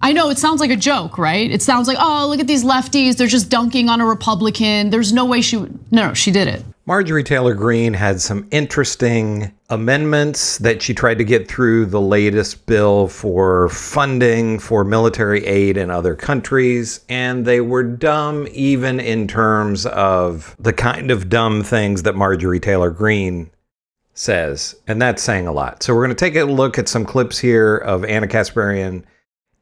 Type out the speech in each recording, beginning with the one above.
I know it sounds like a joke, right? It sounds like, oh, look at these lefties. They're just dunking on a Republican. There's no way she would. No, she did it. Marjorie Taylor Greene had some interesting amendments that she tried to get through the latest bill for funding for military aid in other countries. And they were dumb even in terms of the kind of dumb things that Marjorie Taylor Greene says. And that's saying a lot. So we're going to take a look at some clips here of Anna Kasparian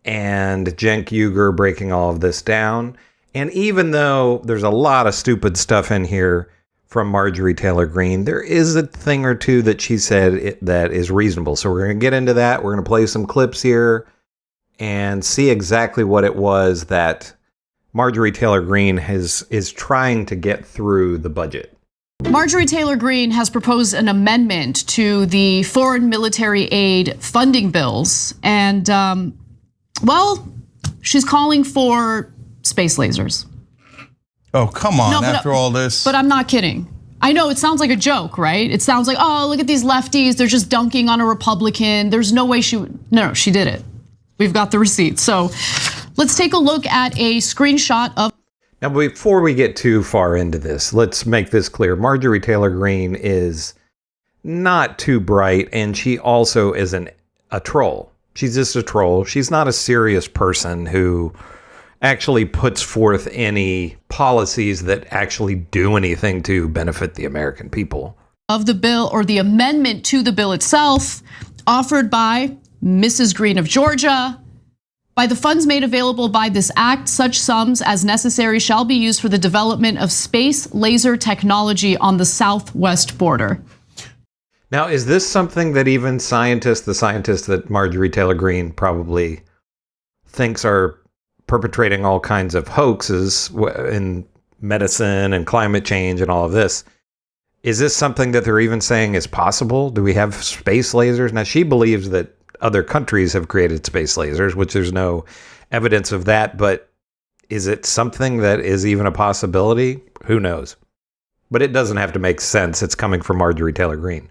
and Cenk Uygur breaking all of this down. And even though there's a lot of stupid stuff in here from Marjorie Taylor Greene, there is a thing or two that she said that is reasonable. So we're going to get into that. We're going to play some clips here and see exactly what it was that Marjorie Taylor Greene is trying to get through the budget. Marjorie Taylor Greene has proposed an amendment to the foreign military aid funding bills. And, well, she's calling for space lasers. Oh, come on, after all this. But I'm not kidding. I know it sounds like a joke, right? It sounds like, oh, look at these lefties. They're just dunking on a Republican. There's no way she would. No, she did it. We've got the receipt. So let's take a look at a screenshot of. Now, before we get too far into this, let's make this clear. Marjorie Taylor Greene is not too bright, and she also isn't a troll. She's just a troll. She's not a serious person who actually puts forth any policies that actually do anything to benefit the American people. Of the bill, or the amendment to the bill itself, offered by Mrs. Greene of Georgia. By the funds made available by this act, such sums as necessary shall be used for the development of space laser technology on the southwest border. Now, is this something that even the scientists that Marjorie Taylor Greene probably thinks are perpetrating all kinds of hoaxes in medicine and climate change and all of this, is this something that they're even saying is possible? Do we have space lasers? Now, she believes that other countries have created space lasers, which there's no evidence of that, but is it something that is even a possibility? Who knows? But it doesn't have to make sense. It's coming from Marjorie Taylor Greene.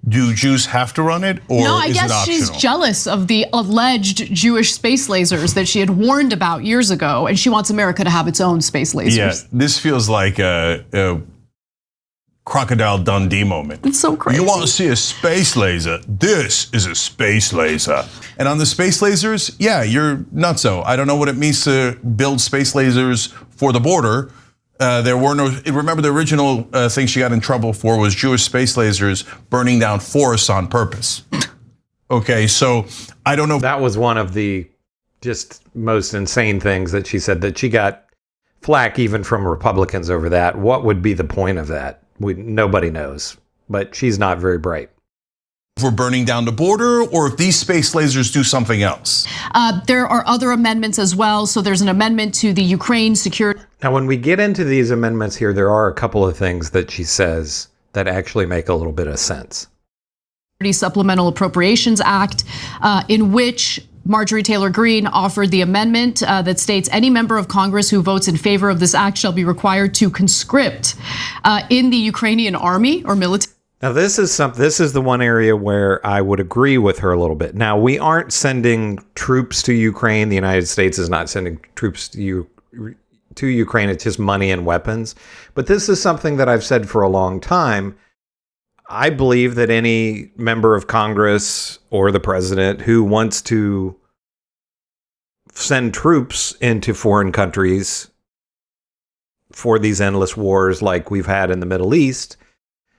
Do Jews have to run it, or no, I is it guess optional? she's jealous of the alleged Jewish space lasers that she had warned about years ago, and she wants America to have its own space lasers. Yeah, this feels like a Crocodile Dundee moment. It's so crazy. You want to see a space laser? This is a space laser. And on the space lasers, yeah, you're nutso. I don't know what it means to build space lasers for the border. There were no, remember the original thing she got in trouble for was Jewish space lasers burning down forests on purpose. Okay, so I don't know. That was one of the just most insane things that she said, that she got flack even from Republicans over that. What would be the point of that? Nobody knows, but she's not very bright. For burning down the border, or if these space lasers do something else? There are other amendments as well. So there's an amendment to the Ukraine security. Now, when we get into these amendments here, there are a couple of things that she says that actually make a little bit of sense. Supplemental Appropriations Act, in which Marjorie Taylor Greene offered the amendment that states any member of Congress who votes in favor of this act shall be required to conscript in the Ukrainian army or military. Now, this is the one area where I would agree with her a little bit. Now, we aren't sending troops to Ukraine. The United States is not sending troops to Ukraine. It's just money and weapons. But this is something that I've said for a long time. I believe that any member of Congress or the president who wants to send troops into foreign countries for these endless wars like we've had in the Middle East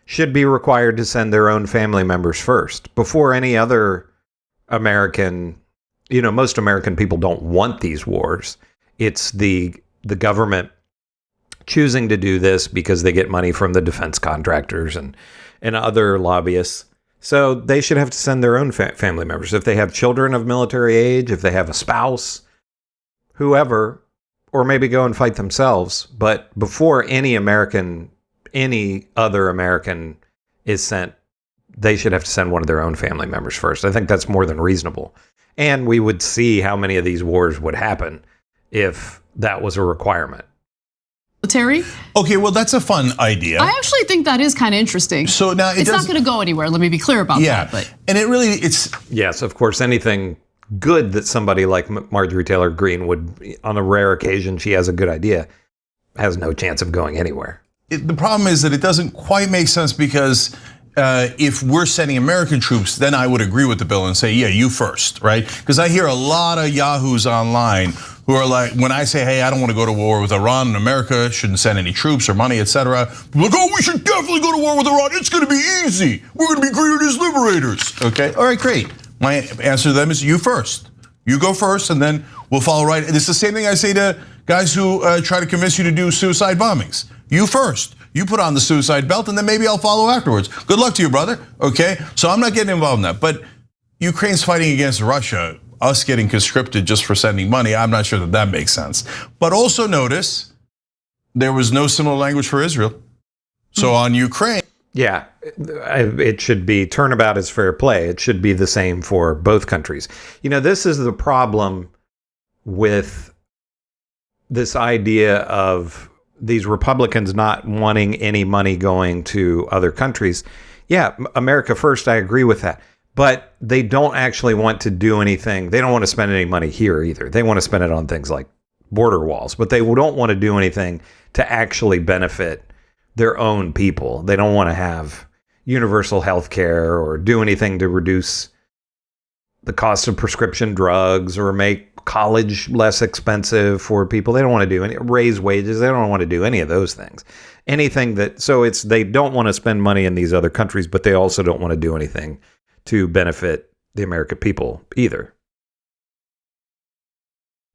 should be required to send their own family members first before any other American. Most American people don't want these wars. It's the government choosing to do this because they get money from the defense contractors and other lobbyists. So they should have to send their own family members. If they have children of military age, if they have a spouse, whoever, or maybe go and fight themselves. But before any other American is sent, they should have to send one of their own family members first. I think that's more than reasonable. And we would see how many of these wars would happen if that was a requirement. Military? Okay, well, that's a fun idea. I actually think that is kind of interesting. So now it's not going to go anywhere. Let me be clear about that. But. And it's yes, of course, anything good that somebody like Marjorie Taylor Greene would, on a rare occasion, she has a good idea, has no chance of going anywhere. The problem is that it doesn't quite make sense because if we're sending American troops, then I would agree with the bill and say, yeah, you first, right? Because I hear a lot of yahoos online who are like, when I say, hey, I don't want to go to war with Iran and America shouldn't send any troops or money, etc. Like, oh, we should definitely go to war with Iran. It's going to be easy. We're going to be greeted as liberators. Okay, all right, great. My answer to them is you first. You go first, and then we'll follow right. And it's the same thing I say to guys who try to convince you to do suicide bombings. You first. You put on the suicide belt, and then maybe I'll follow afterwards. Good luck to you, brother. Okay, so I'm not getting involved in that. But Ukraine's fighting against Russia. Us getting conscripted just for sending money, I'm not sure that that makes sense. But also notice there was no similar language for Israel. So on Ukraine. Yeah, it should be turnabout is fair play. It should be the same for both countries. You know, this is the problem with this idea of these Republicans not wanting any money going to other countries. Yeah, America first, I agree with that. But they don't actually want to do anything. They don't want to spend any money here either. They want to spend it on things like border walls, but they don't want to do anything to actually benefit their own people. They don't want to have universal health care or do anything to reduce the cost of prescription drugs or make college less expensive for people. They don't want to do any, raise wages. They don't want to do any of those things. Anything that, so it's, they don't want to spend money in these other countries, but they also don't want to do anything to benefit the American people either.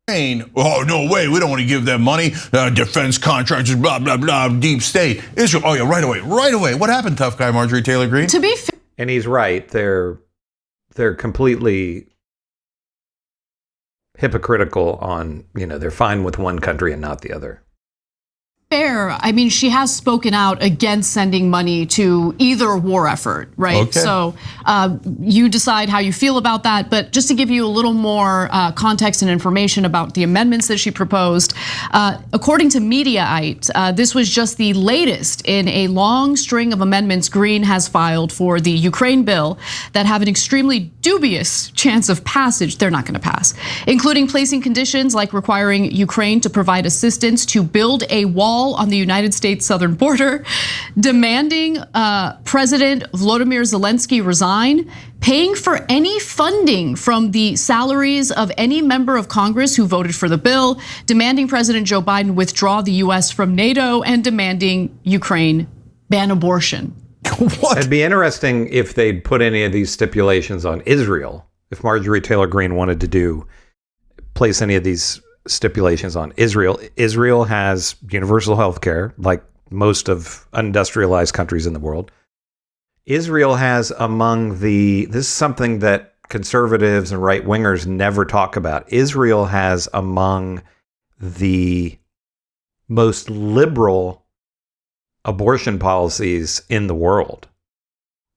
Oh, no way, we don't want to give them money. Defense contractors, blah, blah, blah, deep state. Israel, oh yeah, right away. What happened, tough guy Marjorie Taylor Greene? To be fair, and he's right. They're completely hypocritical on, you know, they're fine with one country and not the other. I mean, she has spoken out against sending money to either war effort, right? Okay. So you decide how you feel about that. But just to give you a little more context and information about the amendments that she proposed, according to Mediaite, this was just the latest in a long string of amendments Greene has filed for the Ukraine bill that have an extremely dubious chance of passage. They're not going to pass, including placing conditions like requiring Ukraine to provide assistance to build a wall on the United States southern border, demanding President Volodymyr Zelensky resign, paying for any funding from the salaries of any member of Congress who voted for the bill, demanding President Joe Biden withdraw the US from NATO, and demanding Ukraine ban abortion. What? It'd be interesting if they'd put any of these stipulations on Israel. If Marjorie Taylor Greene wanted to place any of these stipulations on Israel. Israel has universal health care, like most of industrialized countries in the world. Israel has this is something that conservatives and right-wingers never talk about. Israel has among the most liberal abortion policies in the world.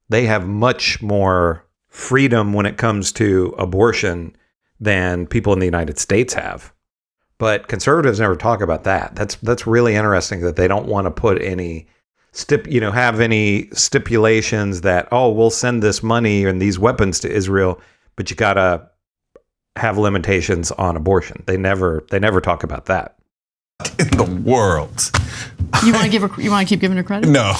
They have much more freedom when it comes to abortion than people in the United States have. But conservatives never talk about that. That's really interesting that they don't want to put any have any stipulations that, oh, we'll send this money and these weapons to Israel, but you gotta have limitations on abortion. They never talk about that. In the world. You want to keep giving her credit? No.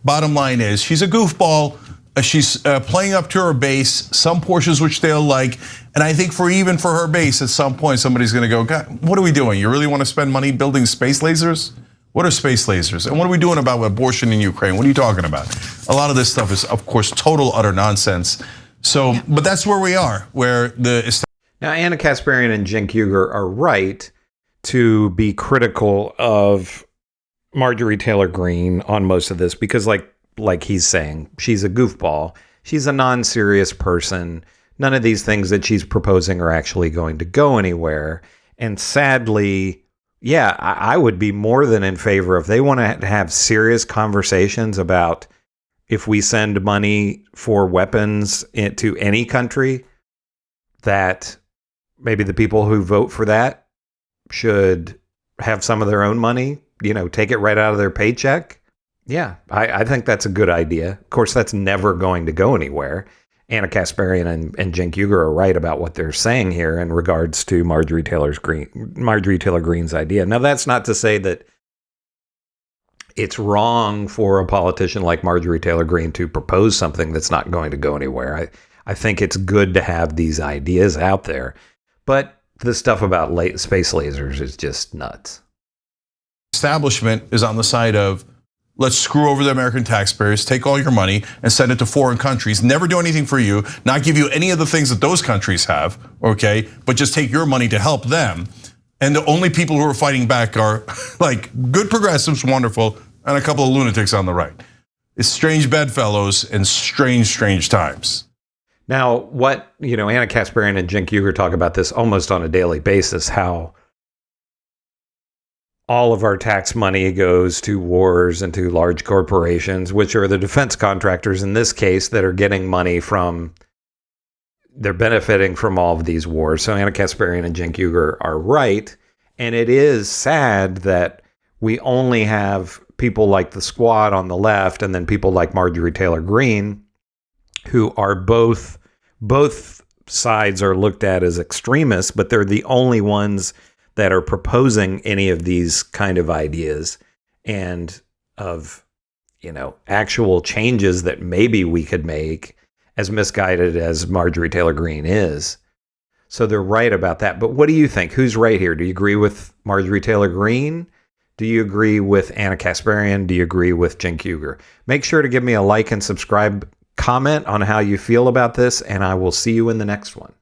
Bottom line is she's a goofball. She's playing up to her base, some portions which they'll like. And I think for her base, at some point, somebody's going to go, God, what are we doing? You really want to spend money building space lasers? What are space lasers? And what are we doing about abortion in Ukraine? What are you talking about? A lot of this stuff is, of course, total, utter nonsense. So, but that's where we are, where the... Now, Anna Kasparian and Cenk Uygur are right to be critical of Marjorie Taylor Greene on most of this because, like he's saying, she's a goofball. She's a non-serious person. None of these things that she's proposing are actually going to go anywhere. And sadly, yeah, I would be more than in favor if they want to have serious conversations about if we send money for weapons to any country, that maybe the people who vote for that should have some of their own money, take it right out of their paycheck. Yeah, I think that's a good idea. Of course, that's never going to go anywhere. Anna Kasparian and Cenk Uygur are right about what they're saying here in regards to Marjorie Taylor Greene's idea. Now, that's not to say that it's wrong for a politician like Marjorie Taylor Greene to propose something that's not going to go anywhere. I think it's good to have these ideas out there. But the stuff about space lasers is just nuts. Establishment is on the side of, let's screw over the American taxpayers, take all your money and send it to foreign countries, never do anything for you, not give you any of the things that those countries have, okay? But just take your money to help them. And the only people who are fighting back are like good progressives, wonderful, and a couple of lunatics on the right. It's strange bedfellows and strange, strange times. Now, what, Anna Kasparian and Cenk Uygur talk about this almost on a daily basis, how all of our tax money goes to wars and to large corporations, which are the defense contractors in this case that are getting money from, they're benefiting from all of these wars. So Anna Kasparian and Cenk Uygur are right. And it is sad that we only have people like the Squad on the left and then people like Marjorie Taylor Greene, who are both sides are looked at as extremists, but they're the only ones that are proposing any of these kind of ideas and of, actual changes that maybe we could make, as misguided as Marjorie Taylor Greene is. So they're right about that. But what do you think? Who's right here? Do you agree with Marjorie Taylor Greene? Do you agree with Anna Kasparian? Do you agree with Cenk Uygur? Make sure to give me a like and subscribe, comment on how you feel about this, and I will see you in the next one.